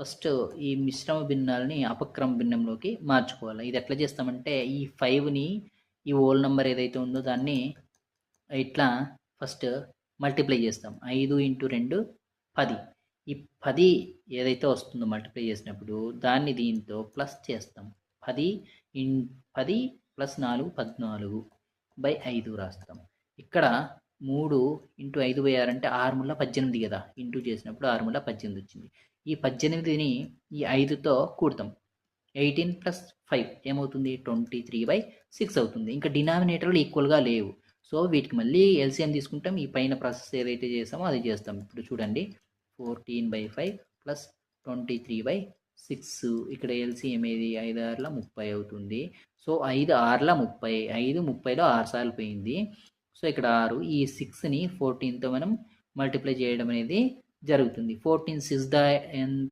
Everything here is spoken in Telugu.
ఫస్ట్ ఈ మిశ్రమ భిన్నాలని అపక్రమ భిన్నంలోకి మార్చుకోవాలి. ఇది ఎట్లా చేస్తామంటే ఈ 5ని ఈ హోల్ నంబర్ ఏదైతే ఉందో దాన్ని ఇట్లా ఫస్ట్ మల్టిప్లై చేస్తాం. 5 ఇంటూ 2 10. ఈ 10 ఏదైతే వస్తుందో మల్టిప్లై చేసినప్పుడు దాన్ని దీంతో ప్లస్ చేస్తాం. 10 ఇన్ 10 ప్లస్ 4 14/5 రాస్తాం. ఇక్కడ 3 ఇంటూ 5/6 అంటే 6 ముళ్ళ 18 కదా. ఇంటూ చేసినప్పుడు 6 ముళ్ళ 18 వచ్చింది. ఈ 18ని ఈ 5తో కూడతాం. 18 ప్లస్ 5 ఏమవుతుంది? 23/6 అవుతుంది. ఇంకా డినామినేటర్లు ఈక్వల్గా లేవు. సో వీటికి మళ్ళీ ఎల్సిఎం తీసుకుంటాం. ఈ పైన ప్రాసెస్ ఏదైతే చేస్తామో అది చేస్తాం. ఇప్పుడు చూడండి 14/5 ప్లస్ 23/6. ఇక్కడ ఎల్సిఎం ఏది? 5 6ల 30 అవుతుంది. సో 5 6ల 30, 5 30లో 6 సార్లు పోయింది. సో ఇక్కడ 6. ఈ 6ని 14తో మనం మల్టిప్లై చేయడం అనేది జరుగుతుంది. 14 6 ద